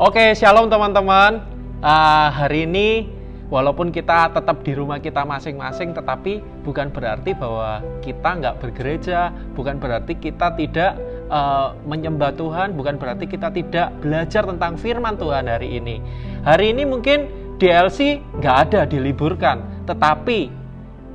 Oke, shalom teman-teman. Hari ini walaupun kita tetap di rumah kita masing-masing, tetapi bukan berarti bahwa kita nggak bergereja, bukan berarti kita tidak menyembah Tuhan, bukan berarti kita tidak belajar tentang firman Tuhan hari ini. Hari ini mungkin DLC nggak ada, diliburkan, tetapi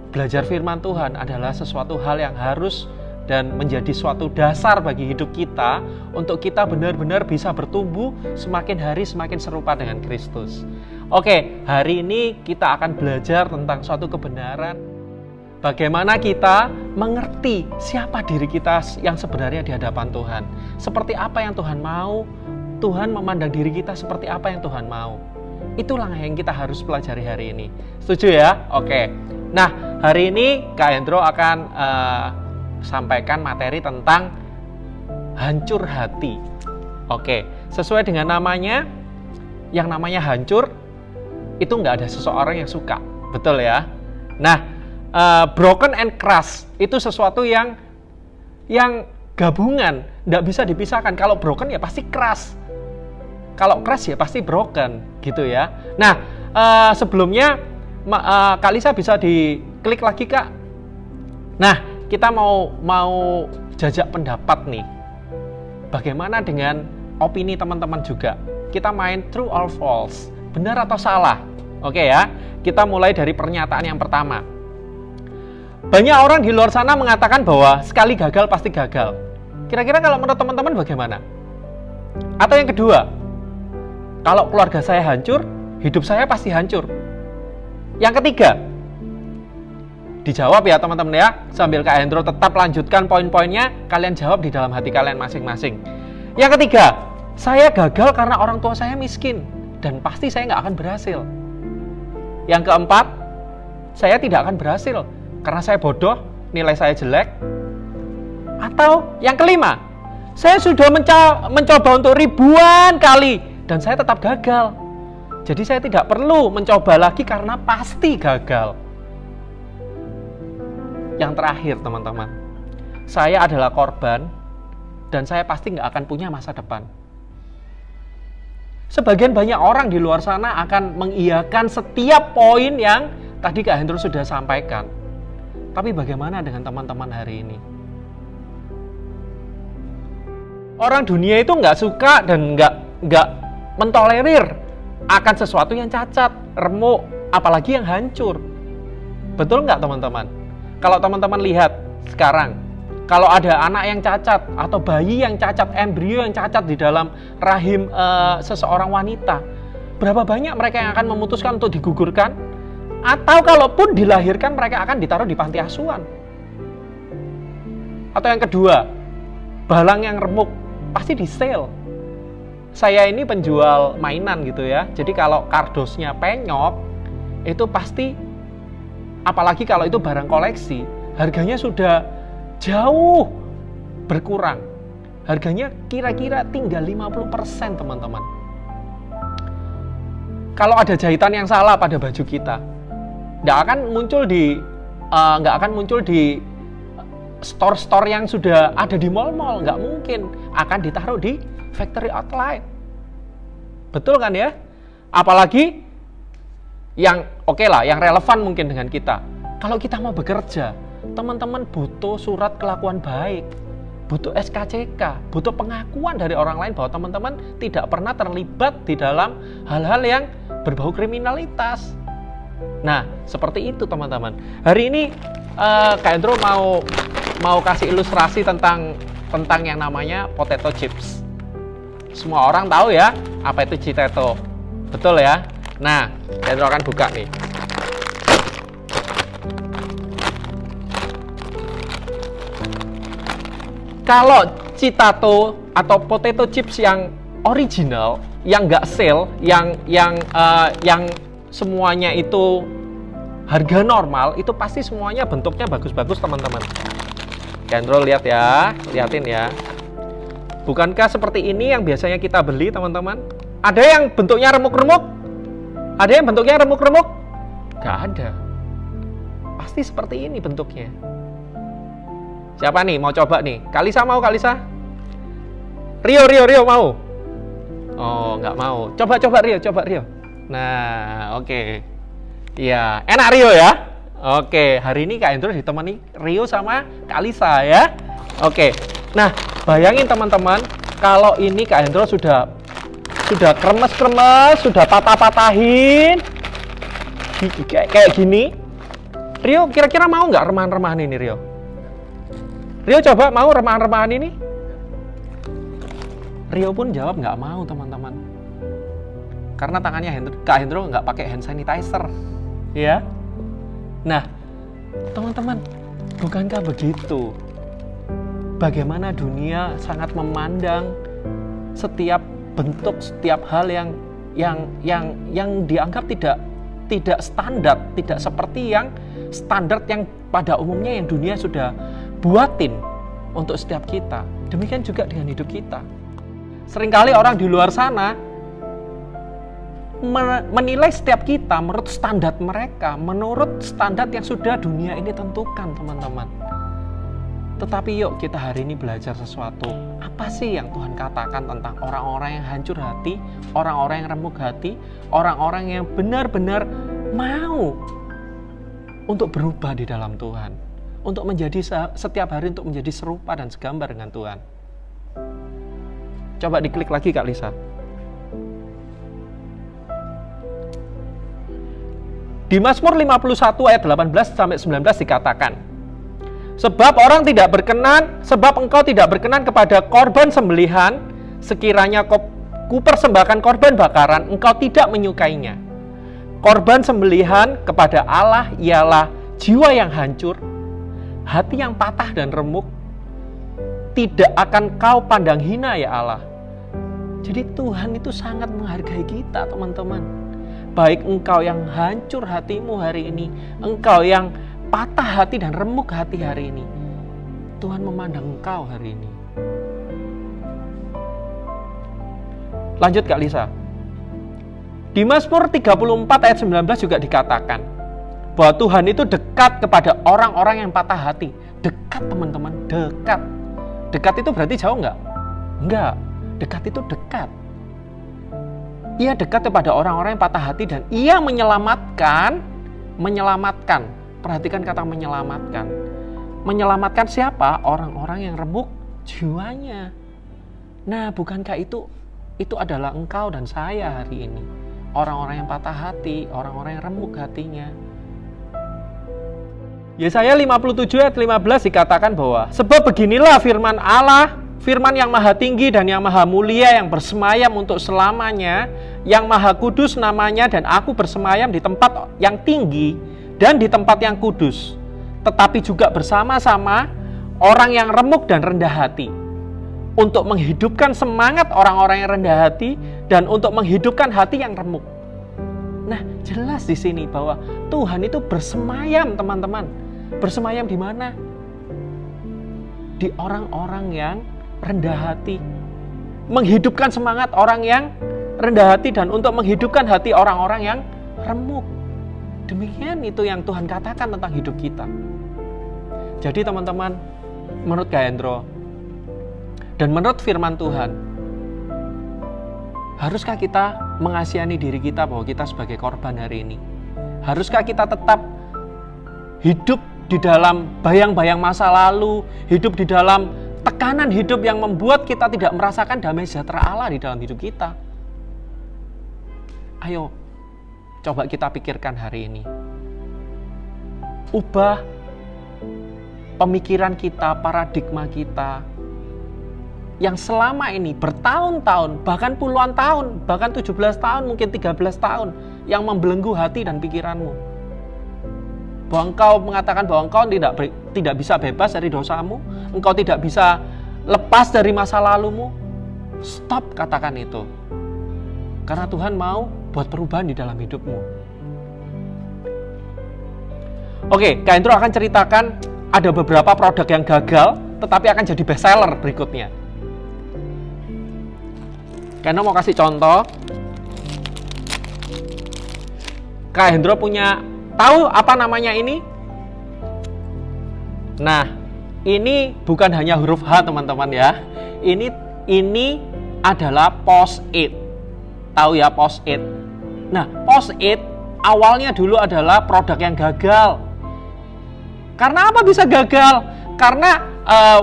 belajar firman Tuhan adalah sesuatu hal yang harus dan menjadi suatu dasar bagi hidup kita untuk kita benar-benar bisa bertumbuh semakin hari semakin serupa dengan Kristus. Oke, hari ini kita akan belajar tentang suatu kebenaran. Bagaimana kita mengerti siapa diri kita yang sebenarnya di hadapan Tuhan. Seperti apa yang Tuhan mau, Tuhan memandang diri kita seperti apa yang Tuhan mau. Itulah yang kita harus pelajari hari ini. Setuju ya? Oke. Nah, hari ini Kak Hendro akan sampaikan materi tentang hancur hati. Oke, sesuai dengan namanya, yang namanya hancur, itu nggak ada seseorang yang suka. Betul ya? Nah, broken and crush itu sesuatu yang gabungan, nggak bisa dipisahkan. Kalau broken ya pasti crush, kalau crush ya pasti broken, gitu ya. Nah, sebelumnya Kak Lisa bisa diklik lagi Kak. Nah, kita mau jajak pendapat nih. Bagaimana dengan opini teman-teman juga? Kita main true or false, benar atau salah. Oke ya, kita mulai dari pernyataan yang pertama. Banyak orang di luar sana mengatakan bahwa sekali gagal pasti gagal. Kira-kira kalau menurut teman-teman bagaimana? Atau yang kedua, kalau keluarga saya hancur, hidup saya pasti hancur. Yang ketiga, dijawab ya teman-teman ya, sambil Kak Hendro tetap lanjutkan poin-poinnya, kalian jawab di dalam hati kalian masing-masing. Yang ketiga, saya gagal karena orang tua saya miskin dan pasti saya nggak akan berhasil. Yang keempat, saya tidak akan berhasil karena saya bodoh, nilai saya jelek. Atau yang kelima, saya sudah mencoba untuk ribuan kali dan saya tetap gagal. Jadi saya tidak perlu mencoba lagi karena pasti gagal. Yang terakhir teman-teman, saya adalah korban dan saya pasti nggak akan punya masa depan. Sebagian banyak orang di luar sana akan mengiyakan setiap poin yang tadi Kak Hendro sudah sampaikan. Tapi bagaimana dengan teman-teman hari ini? Orang dunia itu nggak suka dan nggak mentolerir akan sesuatu yang cacat, remuk, apalagi yang hancur. Betul nggak teman-teman? Kalau teman-teman lihat sekarang, kalau ada anak yang cacat atau bayi yang cacat, embrio yang cacat di dalam rahim seseorang wanita, berapa banyak mereka yang akan memutuskan untuk digugurkan? Atau kalaupun dilahirkan, mereka akan ditaruh di panti asuhan. Atau yang kedua, balang yang remuk pasti di-sale. Saya ini penjual mainan gitu ya, jadi kalau kardusnya penyok, itu pasti, apalagi kalau itu barang koleksi, harganya sudah jauh berkurang. Harganya kira-kira tinggal 50% teman-teman. Kalau ada jahitan yang salah pada baju kita, nggak akan muncul di store-store yang sudah ada di mall-mall, nggak mungkin. Akan ditaruh di factory outlet. Betul kan ya? Apalagi yang yang relevan mungkin dengan kita. Kalau kita mau bekerja, teman-teman butuh surat kelakuan baik, butuh SKCK, butuh pengakuan dari orang lain bahwa teman-teman tidak pernah terlibat di dalam hal-hal yang berbau kriminalitas. Nah, seperti itu teman-teman. Hari ini Kak Hendro mau kasih ilustrasi tentang yang namanya potato chips. Semua orang tahu ya apa itu Citeto, betul ya? Nah, Hendro akan buka nih. Kalau Citeto atau potato chips yang original, yang nggak sale, yang semuanya itu harga normal, itu pasti semuanya bentuknya bagus-bagus teman-teman. Hendro lihat ya, lihatin ya. Bukankah seperti ini yang biasanya kita beli teman-teman? Ada yang bentuknya remuk-remuk? Ada yang bentuknya remuk-remuk? Gak ada. Pasti seperti ini bentuknya. Siapa nih mau coba nih? Kak Lisa mau, Kak Lisa? Rio mau? Oh, nggak mau. Coba Rio. Nah, oke. Iya, enak Rio ya. Oke, hari ini Kak Hendro ditemani Rio sama Kak Lisa ya. Oke. Nah, bayangin teman-teman, kalau ini Kak Hendro sudah kremes-kremes, sudah patah-patahin kayak gini. Rio kira-kira mau nggak remahan-remahan ini, Rio? Rio coba mau remahan-remahan ini? Rio pun jawab nggak mau, teman-teman. Karena tangannya Kak Hendro nggak pakai hand sanitizer, ya. Nah, teman-teman, bukankah begitu? Bagaimana dunia sangat memandang setiap bentuk, setiap hal yang dianggap tidak standar, tidak seperti yang standar yang pada umumnya yang dunia sudah buatin untuk setiap kita. Demikian juga dengan hidup kita. Seringkali orang di luar sana menilai setiap kita menurut standar mereka, menurut standar yang sudah dunia ini tentukan, teman-teman. Tetapi yuk kita hari ini belajar sesuatu. Apa sih yang Tuhan katakan tentang orang-orang yang hancur hati, orang-orang yang remuk hati, orang-orang yang benar-benar mau untuk berubah di dalam Tuhan, untuk menjadi setiap hari untuk menjadi serupa dan segambar dengan Tuhan. Coba diklik lagi Kak Lisa. Di Mazmur 51 ayat 18 sampai 19 dikatakan, sebab engkau tidak berkenan kepada korban sembelihan, sekiranya ku persembahkan korban bakaran, engkau tidak menyukainya. Korban sembelihan kepada Allah ialah jiwa yang hancur, hati yang patah dan remuk, tidak akan kau pandang hina ya Allah. Jadi Tuhan itu sangat menghargai kita, teman-teman. Baik engkau yang hancur hatimu hari ini, engkau yang patah hati dan remuk hati hari ini, Tuhan memandang engkau hari ini. Lanjut Kak Lisa. Di Mazmur 34 ayat 19 juga dikatakan bahwa Tuhan itu dekat kepada orang-orang yang patah hati. Dekat, teman-teman, dekat. Dekat itu berarti jauh nggak? Enggak. Dekat itu dekat. Ia dekat kepada orang-orang yang patah hati dan ia menyelamatkan. Perhatikan kata menyelamatkan. Menyelamatkan siapa? Orang-orang yang remuk jiwanya. Nah, bukankah itu adalah engkau dan saya hari ini? Orang-orang yang patah hati, orang-orang yang remuk hatinya. Yesaya 57 ayat 15 dikatakan bahwa sebab beginilah firman Allah, firman yang maha tinggi dan yang maha mulia yang bersemayam untuk selamanya, yang maha kudus namanya, dan aku bersemayam di tempat yang tinggi dan di tempat yang kudus, tetapi juga bersama-sama orang yang remuk dan rendah hati, untuk menghidupkan semangat orang-orang yang rendah hati dan untuk menghidupkan hati yang remuk. Nah, jelas di sini bahwa Tuhan itu bersemayam, teman-teman. Bersemayam di mana? Di orang-orang yang rendah hati. Menghidupkan semangat orang yang rendah hati dan untuk menghidupkan hati orang-orang yang remuk. Demikian itu yang Tuhan katakan tentang hidup kita. Jadi teman-teman, menurut Kak Hendro dan menurut firman Tuhan, haruskah kita mengasihani diri kita bahwa kita sebagai korban hari ini? Haruskah kita tetap hidup di dalam bayang-bayang masa lalu, hidup di dalam tekanan hidup yang membuat kita tidak merasakan damai sejahtera Allah di dalam hidup kita? Ayo, coba kita pikirkan hari ini. Ubah pemikiran kita, paradigma kita, yang selama ini bertahun-tahun, bahkan puluhan tahun, bahkan 17 tahun, mungkin 13 tahun, yang membelenggu hati dan pikiranmu. Bahwa engkau mengatakan bahwa engkau tidak bisa bebas dari dosamu, engkau tidak bisa lepas dari masa lalumu. Stop katakan itu. Karena Tuhan mau buat perubahan di dalam hidupmu. Oke, Kak Hendro akan ceritakan ada beberapa produk yang gagal, tetapi akan jadi best seller berikutnya. Kak Hendro mau kasih contoh. Kak Hendro tahu apa namanya ini? Nah, ini bukan hanya huruf H, teman-teman ya. Ini adalah Post-it. tahu ya Post-it. Nah, Post-it awalnya dulu adalah produk yang gagal. Karena apa bisa gagal? Karena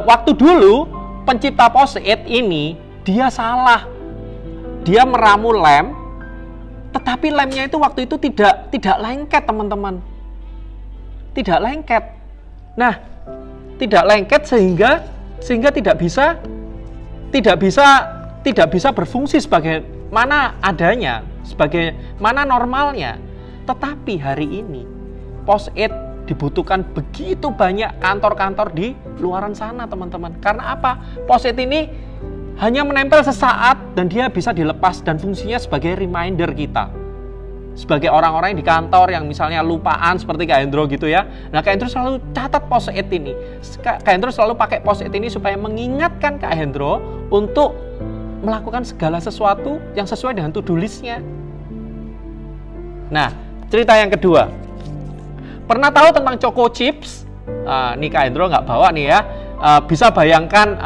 waktu dulu pencipta Post-it ini dia salah. Dia meramu lem, tetapi lemnya itu waktu itu tidak lengket, teman-teman. Tidak lengket. Nah, tidak lengket sehingga tidak bisa berfungsi sebagaimana adanya, sebagaimana normalnya. Tetapi hari ini Post-it dibutuhkan begitu banyak kantor-kantor di luaran sana, teman-teman. Karena apa? Post-it ini hanya menempel sesaat dan dia bisa dilepas dan fungsinya sebagai reminder kita. Sebagai orang-orang yang di kantor yang misalnya lupaan seperti Kak Hendro gitu ya. Nah, Kak Hendro selalu catat Post-it ini. Kak Hendro selalu pakai Post-it ini supaya mengingatkan Kak Hendro untuk melakukan segala sesuatu yang sesuai dengan to-do list-nya. Nah, cerita yang kedua. Pernah tahu tentang Choco Chips? Nih Kak Hendro nggak bawa nih ya. Bisa bayangkan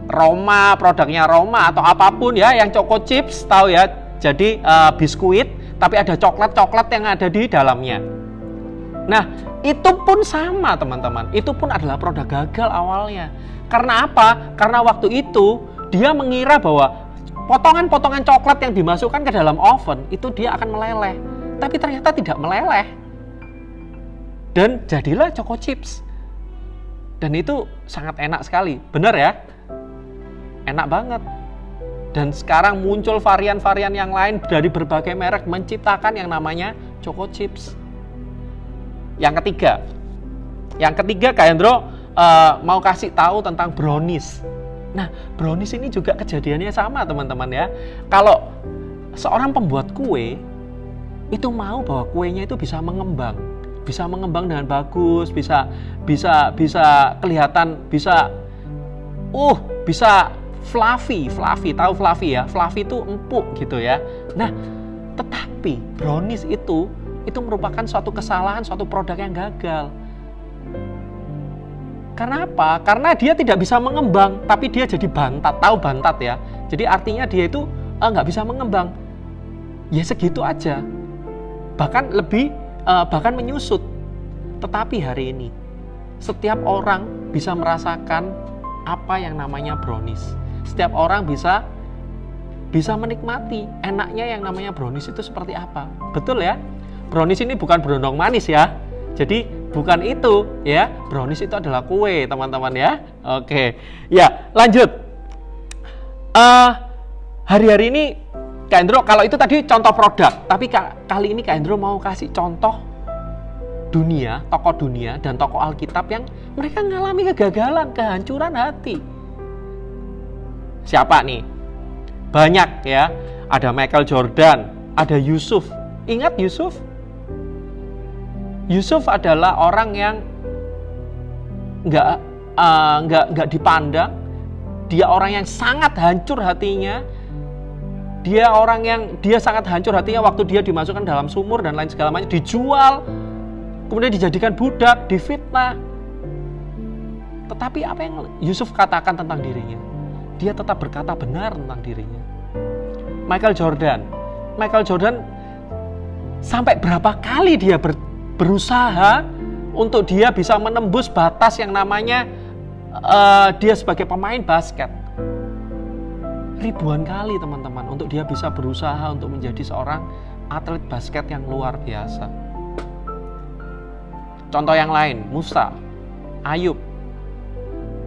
Roma, produknya Roma atau apapun ya yang Choco Chips, tahu ya. Jadi biskuit tapi ada coklat-coklat yang ada di dalamnya. Nah, itu pun sama, teman-teman. Itu pun adalah produk gagal awalnya. Karena apa? Karena waktu itu dia mengira bahwa potongan-potongan coklat yang dimasukkan ke dalam oven itu dia akan meleleh. Tapi ternyata tidak meleleh. Dan jadilah Choco Chips. Dan itu sangat enak sekali. Benar ya? Enak banget. Dan sekarang muncul varian-varian yang lain dari berbagai merek menciptakan yang namanya Choco Chips. Yang ketiga Kak Hendro mau kasih tahu tentang brownies. Nah, brownies ini juga kejadiannya sama, teman-teman ya. Kalau seorang pembuat kue itu mau bahwa kuenya itu bisa mengembang dengan bagus, bisa kelihatan, bisa fluffy, tahu fluffy ya? Fluffy itu empuk gitu ya. Nah, tetapi brownies itu merupakan suatu kesalahan, suatu produk yang gagal. Karena apa? Karena dia tidak bisa mengembang, tapi dia jadi bantat. Tahu bantat ya? Jadi artinya dia itu nggak bisa mengembang. Ya segitu aja. Bahkan menyusut. Tetapi hari ini setiap orang bisa merasakan apa yang namanya brownies. Setiap orang bisa menikmati enaknya yang namanya brownies itu seperti apa. Betul ya? Brownies ini bukan berondong manis ya. Jadi bukan itu ya. Brownies itu adalah kue, teman-teman ya. Oke. Ya, lanjut. Hari-hari ini Kak Hendro, kalau itu tadi contoh produk, tapi kali ini Kak Hendro mau kasih contoh dunia, tokoh dunia dan tokoh Alkitab yang mereka mengalami kegagalan, kehancuran hati. Siapa nih? Banyak ya. Ada Michael Jordan, ada Yusuf. Ingat Yusuf? Yusuf adalah orang yang nggak dipandang. Dia orang yang sangat hancur hatinya. Dia sangat hancur hatinya waktu dia dimasukkan dalam sumur dan lain segala macam, dijual, kemudian dijadikan budak, difitnah. Tetapi apa yang Yusuf katakan tentang dirinya? Dia tetap berkata benar tentang dirinya. Michael Jordan sampai berapa kali dia berusaha untuk dia bisa menembus batas yang namanya dia sebagai pemain basket. Ribuan kali, teman-teman, untuk dia bisa berusaha untuk menjadi seorang atlet basket yang luar biasa. Contoh yang lain, Musa, Ayub.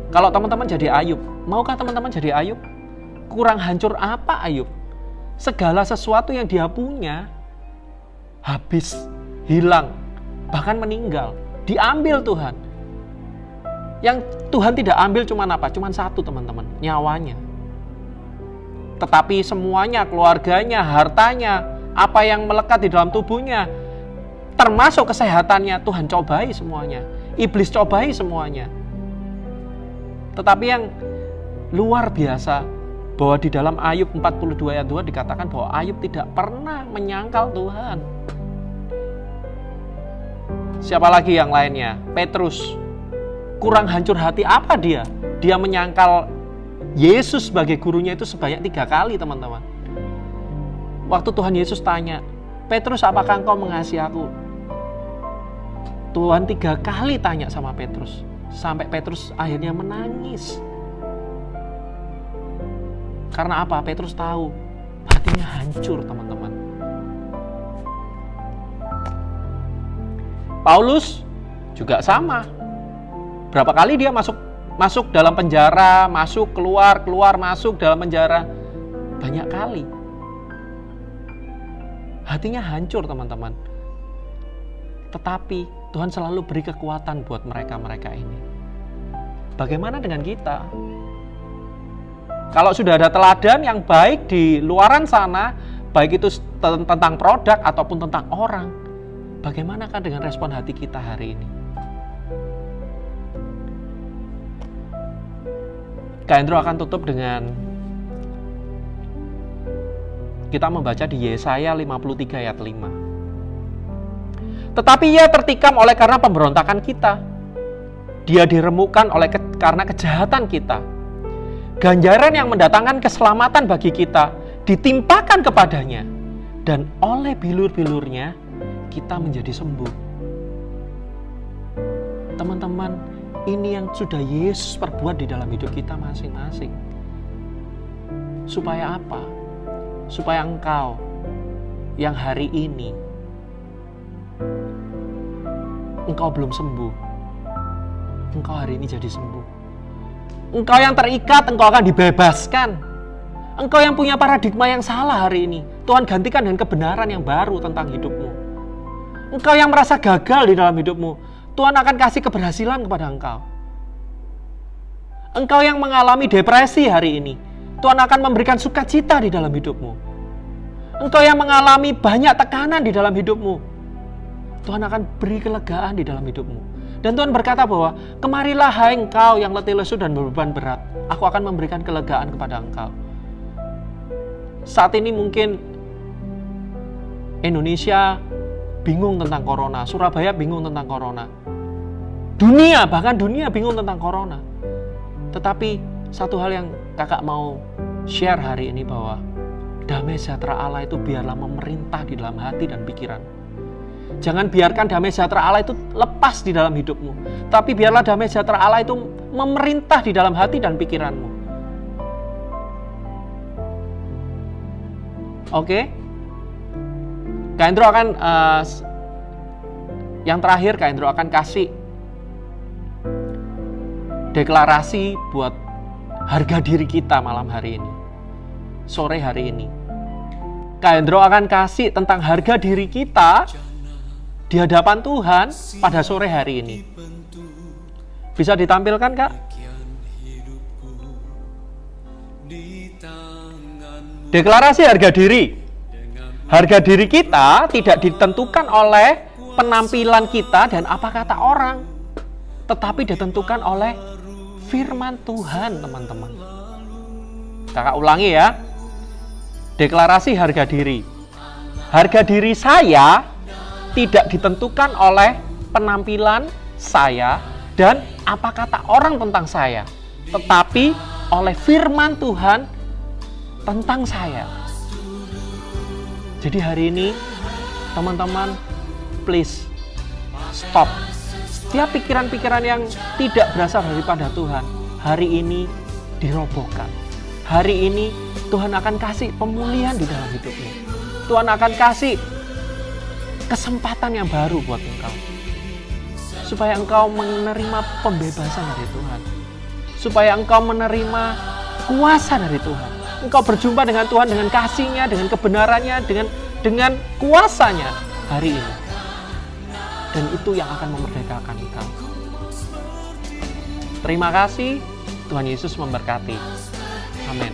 Kalau teman-teman jadi Ayub, maukah teman-teman jadi Ayub? Kurang hancur apa Ayub? Segala sesuatu yang dia punya habis, hilang, bahkan meninggal, diambil Tuhan. Yang Tuhan tidak ambil cuma apa? Cuma satu, teman-teman, nyawanya. Tetapi semuanya, keluarganya, hartanya, apa yang melekat di dalam tubuhnya, termasuk kesehatannya, Tuhan cobai semuanya. Iblis cobai semuanya. Tetapi yang luar biasa, bahwa di dalam Ayub 42 ayat 2 dikatakan bahwa Ayub tidak pernah menyangkal Tuhan. Siapa lagi yang lainnya? Petrus. Kurang hancur hati apa dia? Dia menyangkal Yesus sebagai gurunya itu sebanyak 3 kali, teman-teman. Waktu Tuhan Yesus tanya, Petrus, apakah engkau mengasihi aku? Tuhan 3 kali tanya sama Petrus. Sampai Petrus akhirnya menangis. Karena apa? Petrus tahu hatinya hancur, teman-teman. Paulus juga sama. Berapa kali dia masuk dalam penjara, masuk keluar masuk dalam penjara. Banyak kali. Hatinya hancur, teman-teman. Tetapi Tuhan selalu beri kekuatan buat mereka-mereka ini. Bagaimana dengan kita? Kalau sudah ada teladan yang baik di luaran sana, baik itu tentang produk ataupun tentang orang, bagaimanakah dengan respon hati kita hari ini? Kak Hendro akan tutup dengan kita membaca di Yesaya 53 ayat 5. Tetapi ia tertikam oleh karena pemberontakan kita. Dia diremukkan karena kejahatan kita. Ganjaran yang mendatangkan keselamatan bagi kita ditimpakan kepadanya. Dan oleh bilur-bilurnya kita menjadi sembuh. Teman-teman, ini yang sudah Yesus perbuat di dalam hidup kita masing-masing. Supaya apa? Supaya engkau yang hari ini engkau belum sembuh, engkau hari ini jadi sembuh. Engkau yang terikat, engkau akan dibebaskan. Engkau yang punya paradigma yang salah hari ini, Tuhan gantikan dengan kebenaran yang baru tentang hidupmu. Engkau yang merasa gagal di dalam hidupmu, Tuhan akan kasih keberhasilan kepada engkau. Engkau yang mengalami depresi hari ini, Tuhan akan memberikan sukacita di dalam hidupmu. Engkau yang mengalami banyak tekanan di dalam hidupmu, Tuhan akan beri kelegaan di dalam hidupmu. Dan Tuhan berkata bahwa, kemarilah hai engkau yang letih lesu dan berbeban berat, aku akan memberikan kelegaan kepada engkau. Saat ini mungkin Indonesia bingung tentang corona, Surabaya bingung tentang corona, bahkan dunia bingung tentang corona. Tetapi satu hal yang kakak mau share hari ini, bahwa damai sejahtera Allah itu biarlah memerintah di dalam hati dan pikiran. Jangan biarkan damai sejahtera Allah itu lepas di dalam hidupmu, tapi biarlah damai sejahtera Allah itu memerintah di dalam hati dan pikiranmu. Oke? Kak Hendro akan yang terakhir, Kak Hendro akan kasih deklarasi buat harga diri kita malam hari ini, sore hari ini. Kak Hendro akan kasih tentang harga diri kita di hadapan Tuhan pada sore hari ini. Bisa ditampilkan, Kak? Deklarasi harga diri. Harga diri kita tidak ditentukan oleh penampilan kita dan apa kata orang, tetapi ditentukan oleh firman Tuhan, teman-teman. Kakak ulangi ya. Deklarasi harga diri. Harga diri saya tidak ditentukan oleh penampilan saya dan apa kata orang tentang saya, tetapi oleh firman Tuhan tentang saya. Jadi hari ini, teman-teman, please stop. Setiap pikiran-pikiran yang tidak berasal daripada Tuhan, hari ini dirobohkan. Hari ini Tuhan akan kasih pemulihan di dalam hidupmu. Tuhan akan kasih kesempatan yang baru buat engkau. Supaya engkau menerima pembebasan dari Tuhan. Supaya engkau menerima kuasa dari Tuhan. Engkau berjumpa dengan Tuhan dengan kasih-Nya, dengan kebenarannya, dengan kuasa-Nya hari ini. Dan itu yang akan memerdekakan engkau. Terima kasih, Tuhan Yesus memberkati. Amin.